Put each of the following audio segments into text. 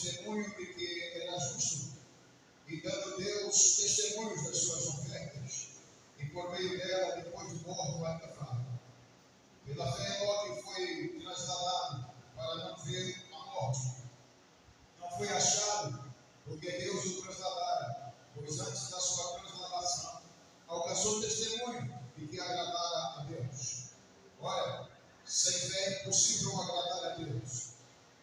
testemunho de que era justo, e dando Deus testemunhos das suas ofertas, e por meio dela, depois de morto, ainda fala. Pela fé, Enoque foi trasladado para não ver a morte. Não foi achado, porque Deus o trasladara, pois antes da sua transladação, alcançou testemunho de que agradara a Deus. Ora, sem fé é impossível agradar a Deus,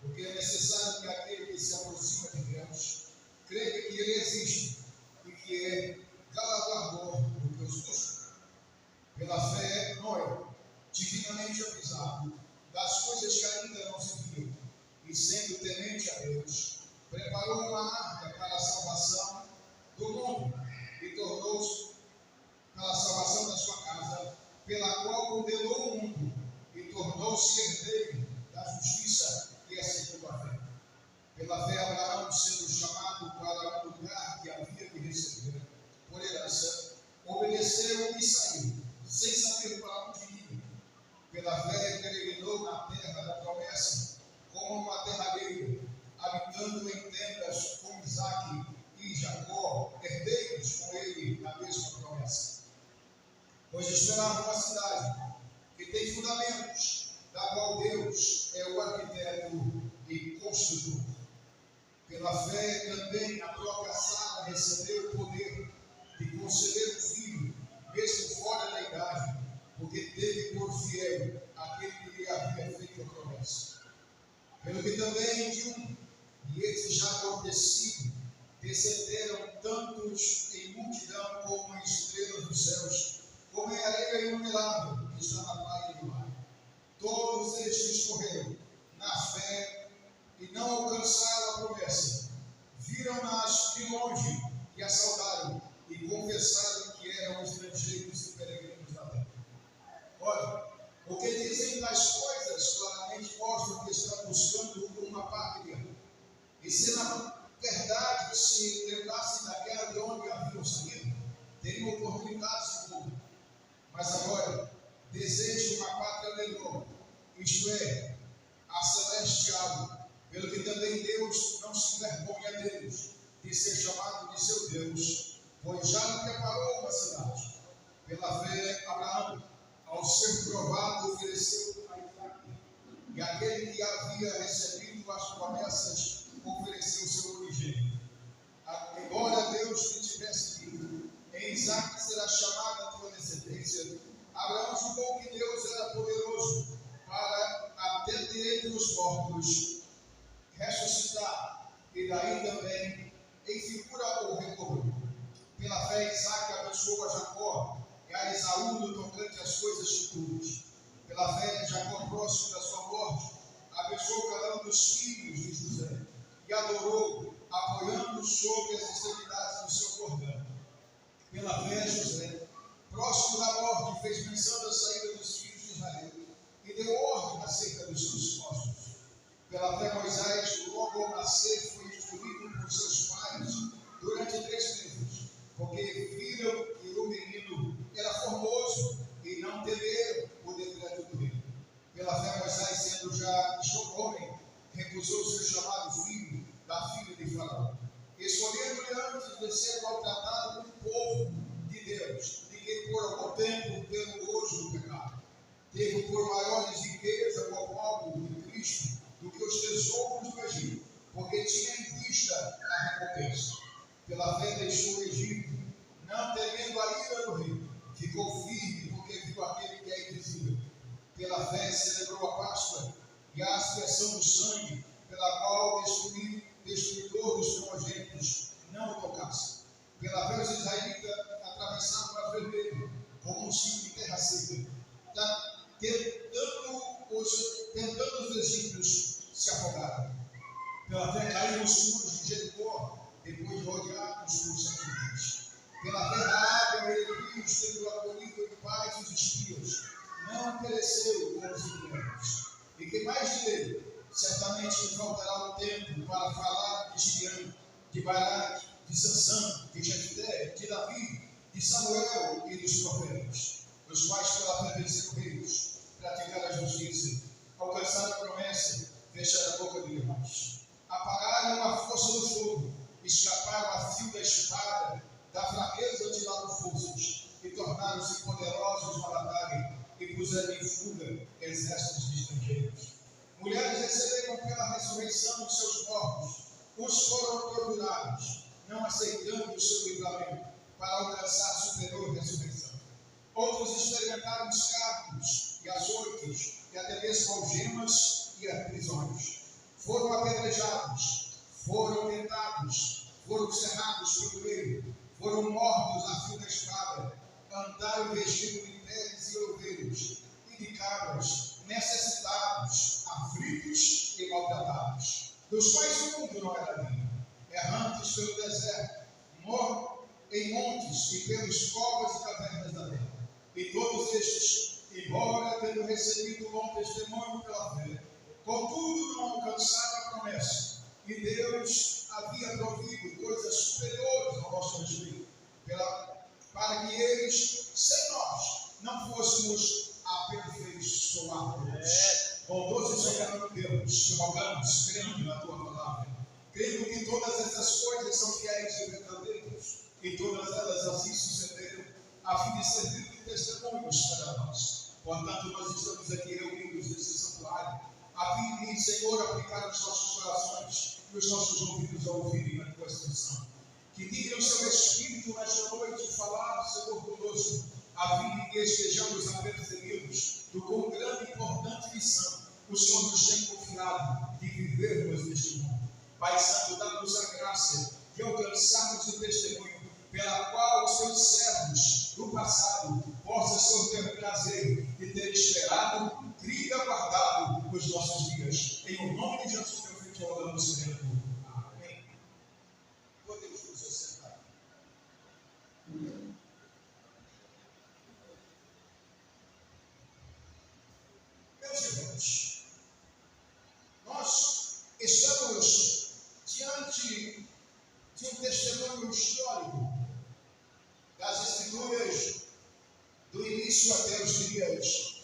porque é necessário que aquele que se aproxima de Deus creia que Ele existe e que é galardoador do que os busca. Pela fé, Noé, divinamente avisado das coisas que ainda não se viram, e sendo temente a Deus, preparou uma arca para a salvação do mundo e tornou-se para a salvação da sua casa, pela qual condenou o mundo e tornou-se herdeiro da justiça que é segundo a fé. Pela fé, Abraão, sendo chamado para o lugar que havia de receber por herança, obedeceu e saiu, sem saber para onde ia. Pela fé, peregrinou na terra da promessa, como uma terradeira, habitando em tendas com Isaque e Jacó, herdeiros com ele na mesma promessa. Pois esperava uma cidade que tem fundamentos, da qual Deus é o arquiteto e construtor. Pela fé também a própria Sara recebeu o poder de conceber um filho, mesmo fora da idade, porque teve por fiel aquele que lhe havia feito a promessa. Pelo que também de um, e esse já amortecido, descenderam tantos em multidão como em estrelas dos céus, como em areia inumerável que está na praia do mar. Todos estes morreram na fé e não alcançaram a promessa. Viram-nas de longe e a saudaram e confessaram que eram estrangeiros e peregrinos na terra. Ora, o que dizem tais coisas claramente mostram que estão buscando uma pátria. E se na verdade se lembrassem daquela de onde haviam saído, teriam oportunidade de voltar. Mas agora desejam uma pátria melhor, isto é, a celestial, pelo que também Deus não se envergonha deles, de ser chamado de seu Deus, pois já lhe preparou uma cidade. Pela fé, Abraão, ao ser provado, ofereceu a Isaque, e aquele que havia recebido as promessas ofereceu seu unigênito. Embora Deus lhe tivesse dito, em Isaque será chamada a tua descendência, Abraão julgou que Deus era poderoso para, até de entre os mortos, ressuscitar, e daí também, em figura ou recobrou. Pela fé, Isaque abençoou a Jacó e a Esaú no tocante às coisas futuras. Pela fé, Jacó, próximo da sua morte, abençoou cada um dos filhos de José e adorou, apoiando sobre as extremidades do seu cordão. Pela fé, José, próximo da morte, fez menção da saída dos filhos de Israel e deu ordem acerca dos seus ossos. Pela fé, Moisés, logo ao nascer, foi instruído por seus pais durante 3 meses, porque viram que o menino era formoso e não temeram o decreto do rei. Pela fé, Moisés, sendo já homem, recusou ser chamado filho da filha de Faraó, escolhendo-lhe antes de ser maltratado como povo de Deus, de que por algum tempo, pelo gozo do pecado, teve por maiores riqueza o alvo de Cristo do que os tesouros do Egito, porque tinha em vista a recompensa. Pela fé deixou o Egito, não temendo a ira do rei, ficou firme porque viu aquele que é invisível. Pela fé celebrou a Páscoa e a aspersão do sangue, pela qual o destruidor dos primogênitos não o tocasse. Pela fé os israelitas atravessaram o Mar Vermelho como um cimo de terra seca, tentando os egípcios se afogarem. Pela fé caíram os muros de Jericó, depois de rodeados por 7 dias. Pela fé Raabe, Meretrios, tendo acolhido em paz os espias, não pereceu com os inimigos. E que mais direi? Certamente me faltará o tempo para falar de Gideão, de Baraque, de Sansão, de Jefté, de Davi, de Samuel e dos profetas, os quais pela fé venceram reis, praticaram a justiça, alcançaram a promessa, fecharam a boca de demais. apagaram a força do fogo, escaparam a fio da espada, da fraqueza tiraram forças, e tornaram-se poderosos na batalha, e puseram em fuga exércitos de estrangeiros. Mulheres receberam pela ressurreição dos seus mortos, uns foram torturados, não aceitando o seu livramento, para alcançar superior ressurreição. Outros experimentaram escravos e açoites, e até mesmo algemas e prisões. Foram apedrejados, foram tentados, foram cerrados pelo meio, foram mortos a fio da espada, andaram vestidos de peles e ovelhos, e de cabras, necessitados, aflitos e maltratados, dos quais o mundo não era digno, errantes pelo deserto, em montes e pelos covas e cavernas da terra. E todos estes, embora tendo recebido bom testemunho pela fé, contudo não alcançaram a promessa, e Deus havia provido coisas superiores ao nosso respeito, para que eles, sem nós, não fôssemos aperfeiçoados. Bondoso e soberano Deus, te rogamos, crendo na tua palavra, crendo que todas essas coisas são fiéis e verdadeiras, e todas elas assim sucederam, a fim de servir de testemunhos para nós. Portanto, nós estamos aqui reunidos nesse santuário, a fim de, Senhor, aplicar os nossos corações e os nossos ouvidos a ouvirem a tua instrução. Que diga o seu Espírito nesta noite falar, Senhor, conosco, a fim de que estejamos apercebidos do quão grande e importante missão o Senhor nos tem confiado de vivermos neste mundo. Pai Santo, dá-nos a graça de alcançarmos o testemunho pela qual os teus servos do passado possam, Senhor, ter prazer de ter esperado, crido e aguardado os nossos dias. Em o nome de Jesus, meu filho, te oramos, Senhor. Amém. Podemos nos assentar. Meus irmãos, nós estamos diante de um testemunho histórico das Escrituras, do início até os dias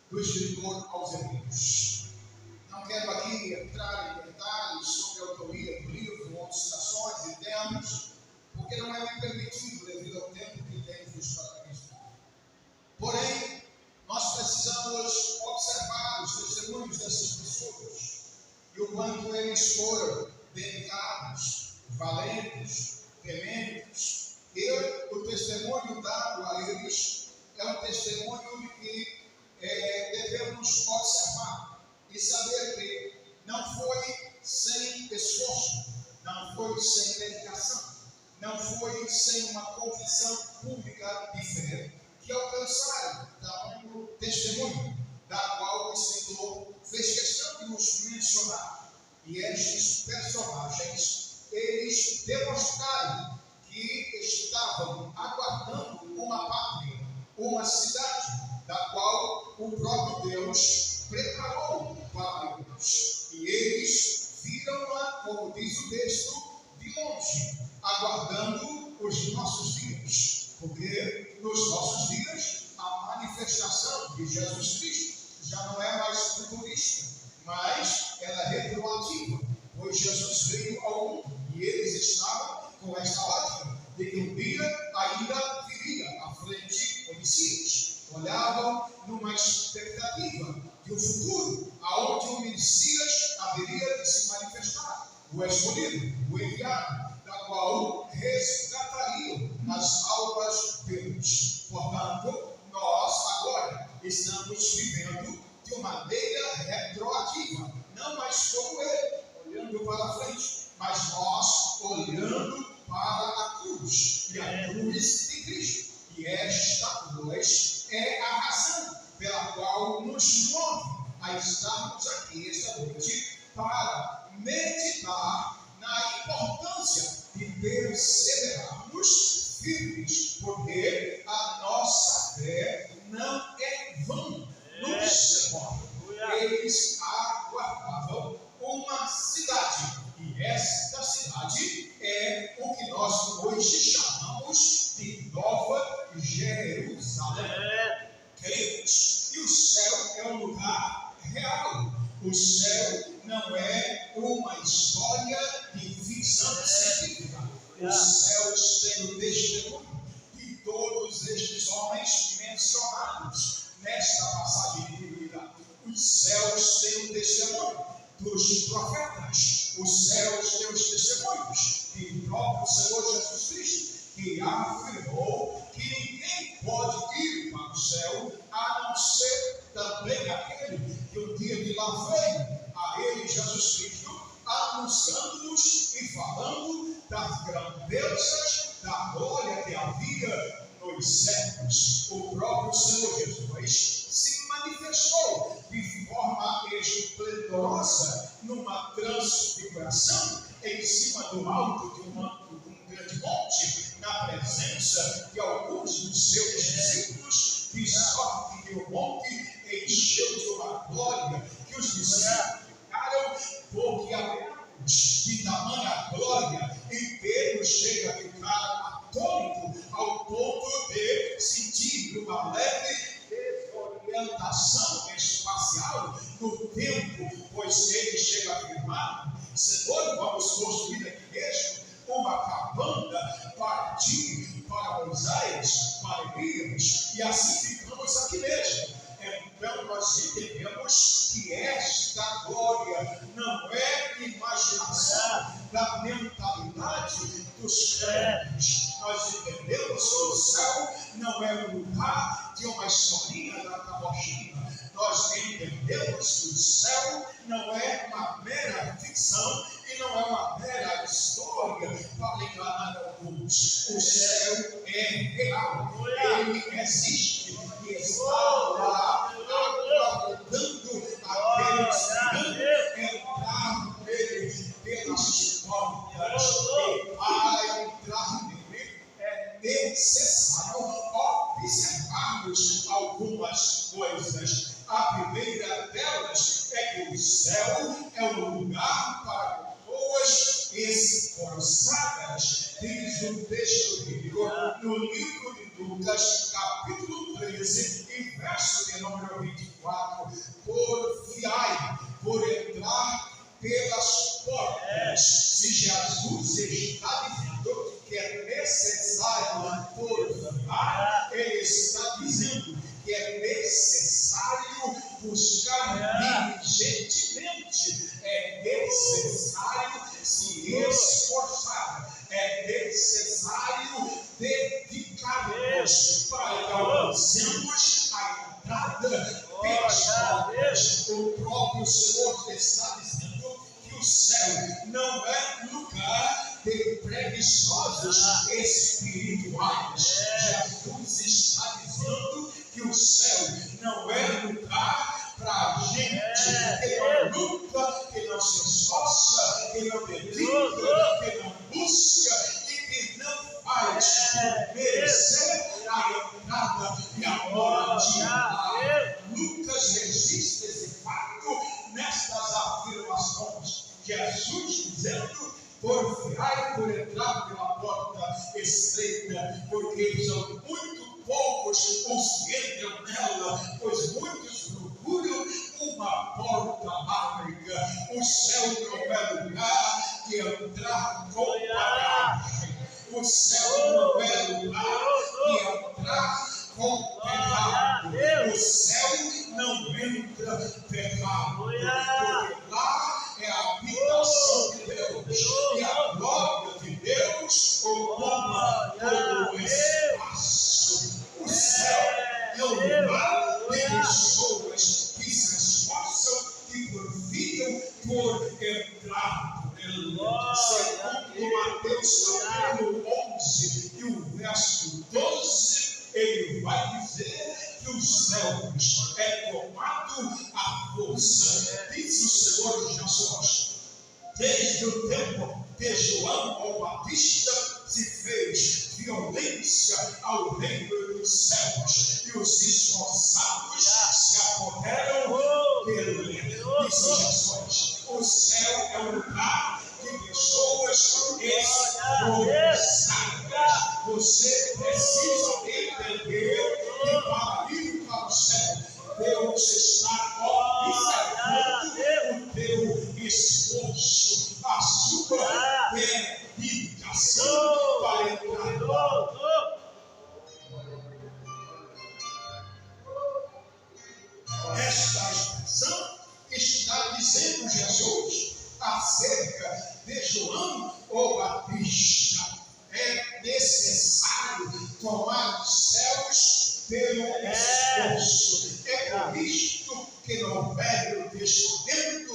do escritor aos Hebreus. Não quero aqui entrar em detalhes sobre a autoria do livro, ou citações e temas, porque não é me permitido devido ao tempo que temos para ministrar. Porém, nós precisamos observar os testemunhos dessas pessoas e o quanto eles foram dedicados, valentes, tementes. E o testemunho dado a eles é um testemunho que devemos observar e saber que não foi sem esforço, não foi sem dedicação, não foi sem uma confissão pública de fé que alcançaram tamanho testemunho, da qual o Senhor fez questão de nos mencionar. E estes personagens, eles demonstraram que estavam aguardando uma pátria, uma cidade, da qual o próprio Deus preparou para eles. E eles viram-na, como diz o texto, de longe, aguardando os nossos dias. Porque nos nossos dias, a manifestação de Jesus Cristo já não é mais futurista, mas ela é retroativa, pois Jesus veio ao mundo e eles estavam com esta ótica de que um dia ainda viria à frente o Messias. Olhavam numa expectativa de um futuro aonde o Messias haveria de se manifestar, o escolhido, o enviado, da qual resgatariam as almas deles. Portanto, nós agora estamos vivendo de uma maneira retroativa, não mais como ele, olhando para frente, mas nós olhando para a cruz, e a cruz de Cristo. E esta cruz é a razão pela qual nos move a estarmos aqui esta noite para meditar na importância de perseverarmos firmes, porque a nossa fé não é vã no Senhor. Eles aguardavam uma cidade, e esta cidade é o que nós hoje chamamos de Nova Jerusalém. Queridos, e o céu é um lugar real, O céu não é uma história de ficção científica. Os céus têm o testemunho de todos estes homens mencionados nesta passagem de Bíblia. Os céus têm o testemunho dos profetas. Os céus têm os testemunhos do próprio Senhor Jesus Cristo, que afirmou que ninguém pode ir para o céu a não ser também aquele que um dia de lá veio a ele, Jesus Cristo, anunciando-nos e falando das grandezas da glória que havia nos céus. O próprio Senhor Jesus se manifestou de forma esplendorosa numa transfiguração em cima do alto de um grande monte, na presença de alguns dos seus discípulos, de sorte que o monte encheu de uma glória que os discípulos ficaram boquiabertos de tamanha glória, e Pedro chega a ficar atônito ao ponto de sentir uma leve desorientação espacial no tempo, pois ele chega a afirmar: Senhor, vamos construir aqui mesmo uma cabana para ti, para Moisés, para Elias, e assim ficamos aqui mesmo. Então nós entendemos que esta glória não é imaginação da mentalidade dos crentes. Nós entendemos que o céu não é um lugar de uma historinha da carochinha. Nós entendemos que o céu não é uma mera ficção e não é uma mera história para enganar alguns. O céu é real, ele existe e está lá aguardando aqueles que entrar nele pelas portas. E para entrar nele é necessário observarmos algumas coisas. A primeira delas é que o céu é um lugar para pessoas esforçadas. Diz o texto bíblico no livro de Lucas, capítulo 13, e verso de número 24: porfiai por entrar pelas portas. Se Jesus está dizendo que é necessário porfiar, ele está dizendo que é necessário buscar diligentemente, é necessário se esforçar, é necessário dedicar-nos para que alcancemos a entrada pelas portas. O próprio Senhor está dizendo que o céu não é lugar de preguiçosos espirituais. Jesus está dizendo que o céu não é lugar para gente que não luta, que não se esforça, que não dedica, que não busca e que não faz por merecer a entrada e a moradia lá. Lucas registra esse fato nestas afirmações. Jesus dizendo: porfiai por entrar pela porta estreita, porque são muito poucos os que entram nela, pois muitos procuram uma porta larga. O céu não é lugar de entrar com bagagem. O céu não é lugar de entrar com pecado. O céu não entra pecado, porque lá é a habitação de Deus, e a glória de Deus ocupa todo o espaço. O céu é um lugar de pessoas que se esforçam e porfiam por entrar por ele. Segundo Mateus capítulo 11 e o verso 12, ele vai dizer que os céus é tomado à força. Diz o Senhor Jesus: desde o tempo de João o Batista se fez violência ao reino dos céus, e os esforçados se apoderam dele. Disse Jesus: o céu é um lugar de pessoas esforçadas. Você precisa entender que para ir para o céu, Deus está observando esforço, a sua dedicação para entrar. Esta expressão está dizendo Jesus acerca de João o Batista. É necessário tomar os céus pelo esforço. É por isto que no Velho Testamento,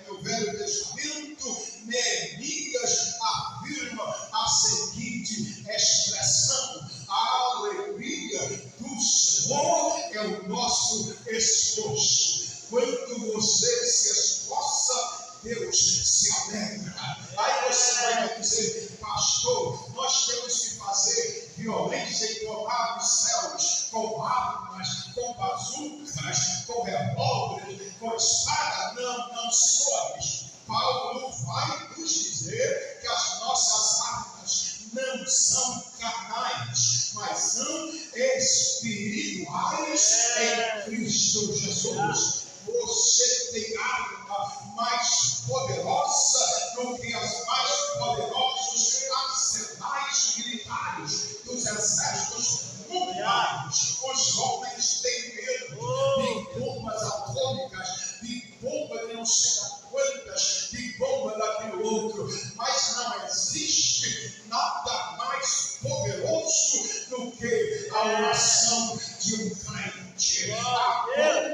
no Velho Testamento, Neemias afirma a seguinte expressão: a alegria do Senhor é o nosso esforço. Quando você se esforça, Deus se alegra. Aí você vai dizer: pastor, nós temos que fazer violência e tomar os céus com armas, com bazucas, com revólveres, com espada. Não, senhores. Paulo vai nos dizer que as nossas armas não são carnais, mas são espirituais em Cristo Jesus. Você tem arma mais poderosa do que as mais poderosos arsenais militares dos exércitos mundiais. Os homens têm medo de bombas atômicas, de bomba de não sei quantas, de bomba daquele outro, mas não existe nada mais poderoso do que a oração de um crente. A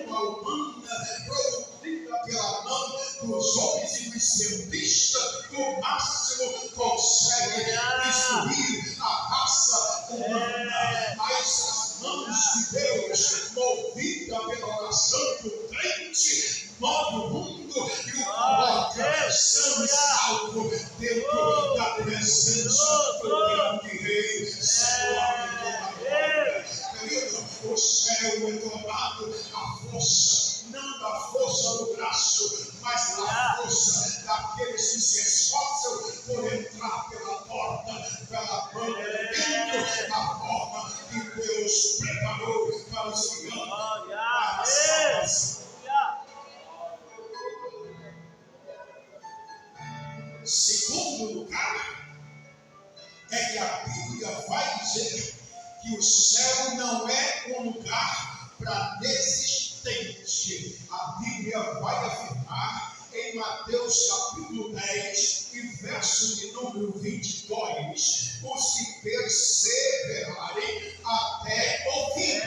bomba humana produzida pela mão dos homens e dos cientistas, no máximo consegue destruir a raça humana, mas as mãos de Deus, movida pela oração do crente, move o mundo e o coloca são e salvo dentro da presença do grande Rei, Senhor e Doador. Querido, o céu é tomado a força, não da força do braço, mas da força daqueles que se esforçam por entrar pela porta, pela porta de dentro, da forma que Deus preparou para os que amam para a salvação. Segundo lugar, é que a Bíblia vai dizer que o céu não é um lugar para desistente. A Bíblia vai afirmar em Mateus capítulo 10 e verso de número 22, os que perseverarem até o fim,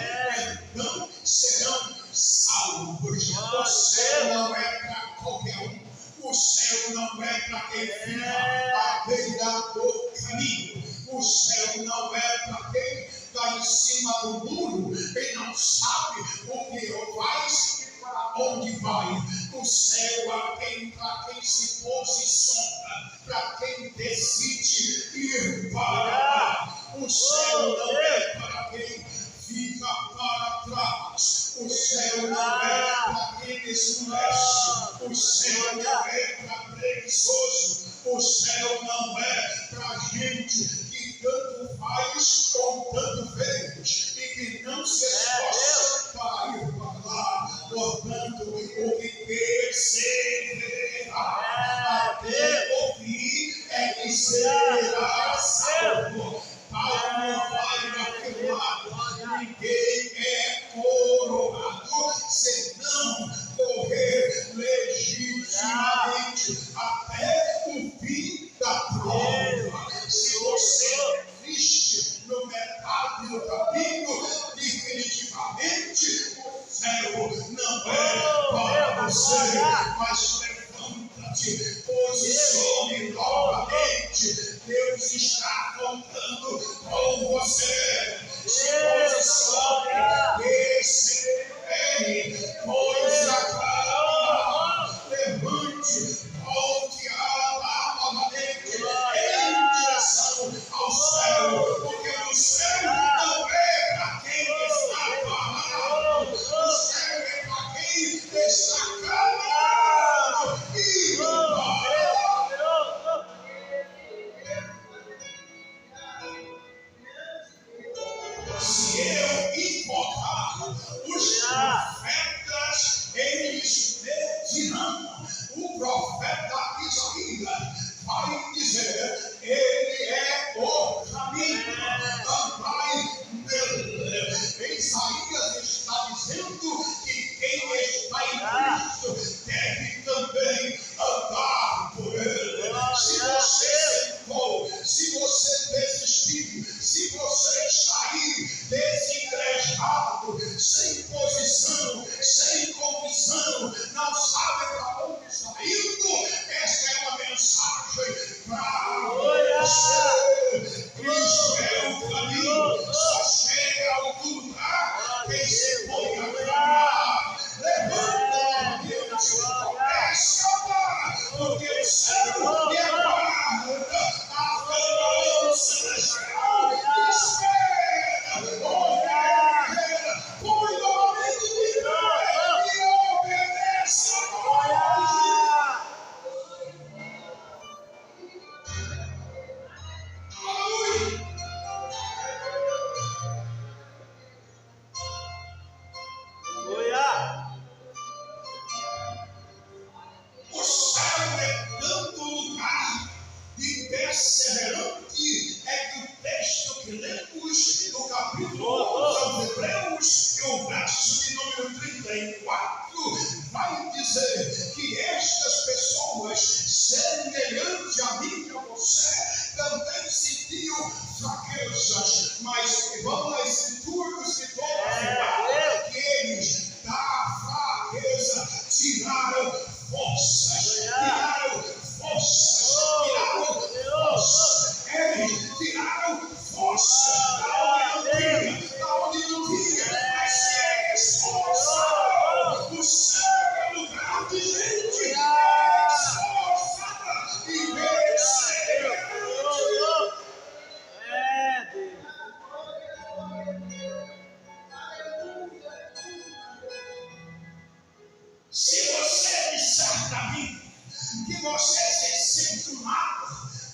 então serão salvos. O céu não é para qualquer um. O céu não é para quem fica à beira do caminho. O céu não é para quem está em cima do muro e não sabe o que faz e para onde vai. O céu é para quem se posiciona, para quem decide ir para lá. O céu não é para quem fica para trás. O céu não é para quem esmurece. O céu não é para preguiçoso. O céu não é para gente que tanto faz ou tanto fez e que não se esforça para ir para lá. Portanto, o que perseverar até o fim é que será salvo. Paulo vai afirmar: ninguém é coroado se não correr legitimamente até o fim da prova. Se você existe no metade do caminho, definitivamente o céu não é para você, mas levanta-te, posicione novamente. Deus está contando com você. Se posicione, persevere, pois a calma, levante, volte a andar novamente em direção ao céu, porque o céu não é para quem está parado, o céu é para quem está caminhando e não para. quem está em Cristo deve também andar por ele. Se você sentou, se você desistiu, se você sair desengrejado, sem posição, sem condição, não sabe para onde está indo, esta é uma mensagem para você. Cristo é o caminho, só chega ao lugar quem se põe a caminhar. Levanta, Deus, comece a andar, porque o céu lhe aguarda, a cama celestial espera, olha, põe novamente de pé e obedece a voz. Aleluia. O céu é tanto lugar de perseverante, é que o texto que lemos no capítulo 11 aos Hebreus, e o verso de número 34, vai dizer que estas pessoas, semelhante a mim e a você, também sentiam fraquezas, mas que vão nas escrituras que toda afirmar que eles da fraqueza tiraram forças, tiraram forças, eles tiraram forças da onde não tinha, mas se esforçaram. O céu é lugar de gente esforçada e perseverante. Se você disser para mim que você se sente mal,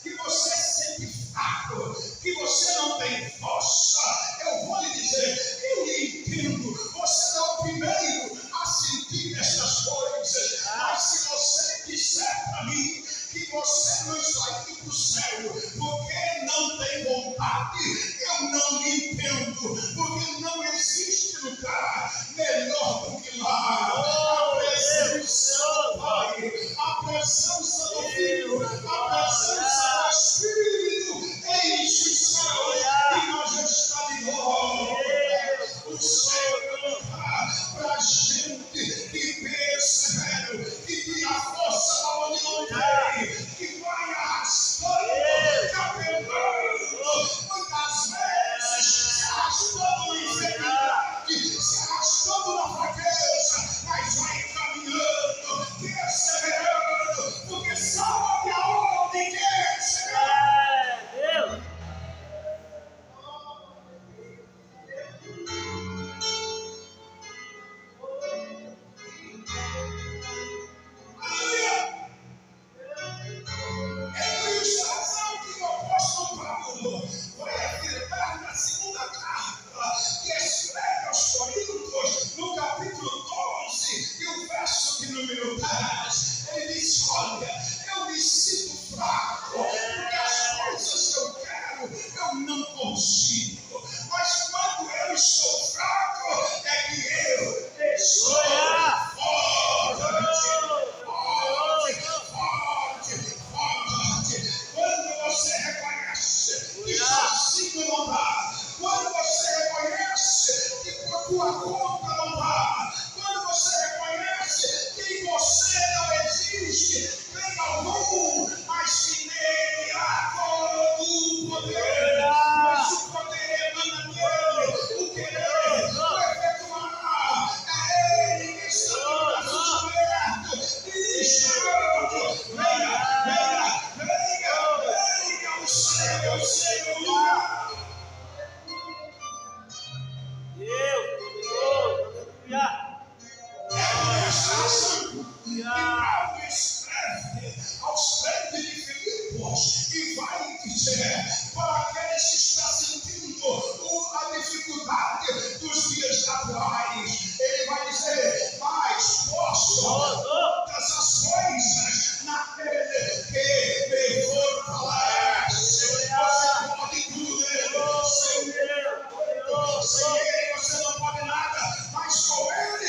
que você se sente fraco, que você não tem força, eu vou lhe dizer, eu lhe entendo, você não é o primeiro a sentir essas coisas, mas se você disser para mim que você não está indo para o céu porque não tem vontade, eu não lhe entendo, porque não existe lugar melhor do que lá. A presença do Pai, a presença do Filho, a presença do Espírito enche o céu e majestade de glória. O céu é lugar para gente que persevera, que tira a força da onde não tem, que vai arrastando, capelando, muitas vezes se arrastando na enfermidade, se arrastando na fraqueza, mas vai caminhando, perseverando, porque sabe aonde quer chegar. Aleluia! É por esta razão que o apóstolo Paulo vai afirmar na segunda carta que escreve aos Coríntios, no capítulo 12, e o verso de número 10, ele diz: olha, eu me sinto fraco, porque as coisas que eu quero, eu não consigo, mas quando eu estou fraco, é que eu estou forte. Quando você reconhece que sozinho não dá, quando você reconhece que por tua conta não dá, quando você reconhece que em você não existe bem algum, mas que nele há todo o poder, mas o poder emana dele, o querer, o efetuar, é ele que está no braço aberto e chamando: venha, o céu é o lugar. E Paulo escreve aos crentes de Filipos e vai dizer para aqueles que estão sentindo a dificuldade dos dias atuais, ele vai dizer: mas posso todas as coisas naquele que me fortalece. Você pode tudo, sem ele você não pode nada, mas com ele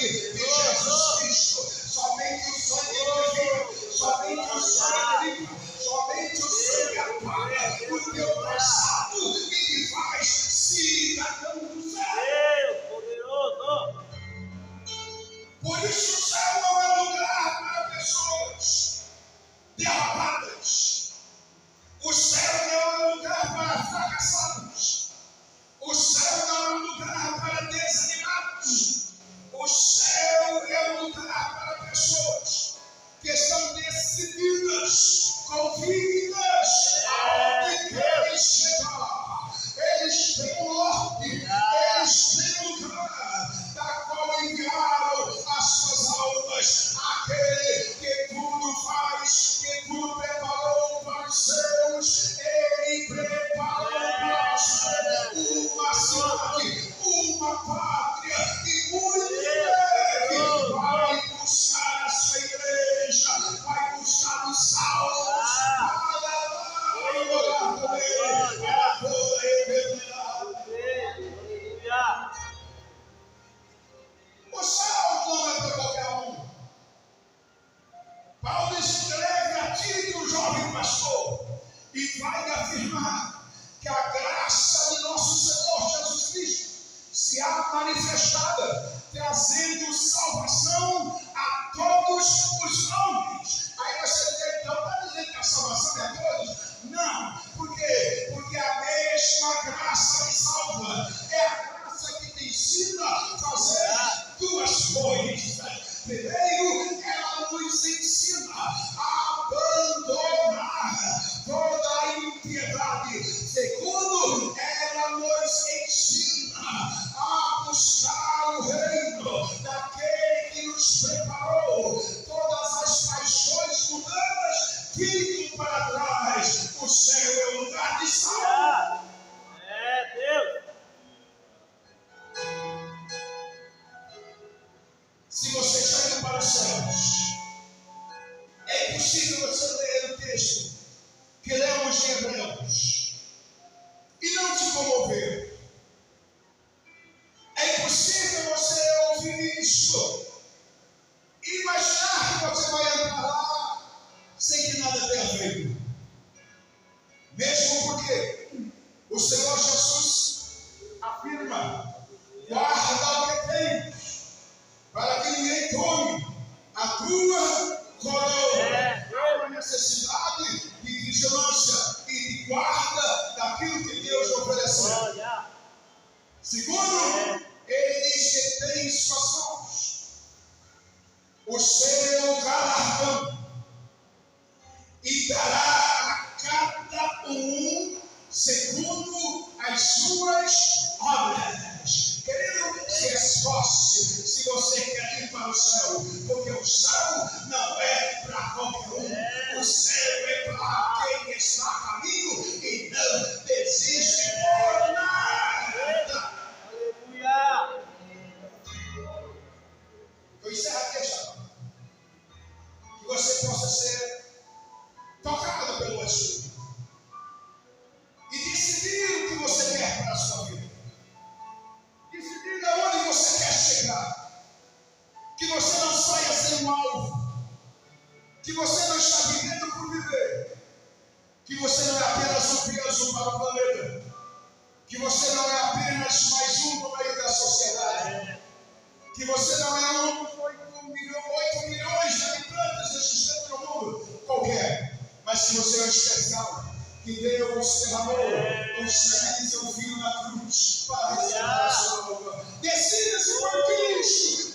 sangue de Jesus Cristo. Somente o sangue purifica. Somente o sangue limpa. Somente o sangue apaga o teu passado e te faz cidadão do céu. Poderoso. Por isso o céu não é lugar para pessoas derrapadas. O céu não é lugar para fracassados. O céu não é lugar para desanimados. O céu é lugar para pessoas que estão decididas, convictas aonde querem chegar. Eles têm um norte, eles têm um lugar da qual enviaram as suas almas. Aquele que tudo faz, que tudo preparou para os seus, ele preparou para você uma cidade, uma pátria e muito breve vai buscar a sua igreja, vai buscar os salvos para adorar com ele, para toda a eternidade. O céu não é para qualquer um. Paulo escreve a Tito, o jovem pastor, e vai afirmar que a graça de nosso Senhor Jesus Cristo se há manifestada, trazendo salvação a todos os homens. Aí você diz, então, está dizendo que a salvação é a todos? Não, por quê? Porque a mesma graça que salva é a graça que te ensina a fazer duas coisas. Primeiro, ela nos ensina a abandonar toda a impiedade. Segundo, ela nos ensina a buscar o reino daquele que nos preparou. Todas as paixões mundanas ficam para trás. O céu é o lugar de salvo. É Deus. Se você está indo para os céus, é impossível você ler o texto que lemos em Hebreus e não te comover. É impossível você ouvir isso e imaginar que você vai entrar lá sem que nada tenha feito. Mesmo porque o Senhor Jesus afirma: guarda o que tens, para que ninguém tome a tua coroa. Há uma necessidade de vigilância e de guarda daquilo que Deus ofereceu. Segundo, ele diz que tem em suas mãos o seu galardão e dará a cada um segundo as suas obras. Querido, se esforce se você quer ir para o céu, porque o céu não é para qualquer um. O céu é para quem está a caminho e não desiste por nada. Aleluia. Eu encerro aqui, já. Que você possa ser tocado pelo Espírito e decidir o que você quer para a sua vida. Decidir aonde você quer chegar. Que você não saia sem um alvo. Que você não está vivendo por viver. Que você não é apenas um peso para o planeta. Que você não é apenas mais um no meio da sociedade. Que você não é um dos 8 milhões de habitantes existentes no mundo qualquer. Mas que você é um especial. Que Deus derramou o sangue de seu filho na cruz para restaurar a sua alma. Decida-se por Cristo.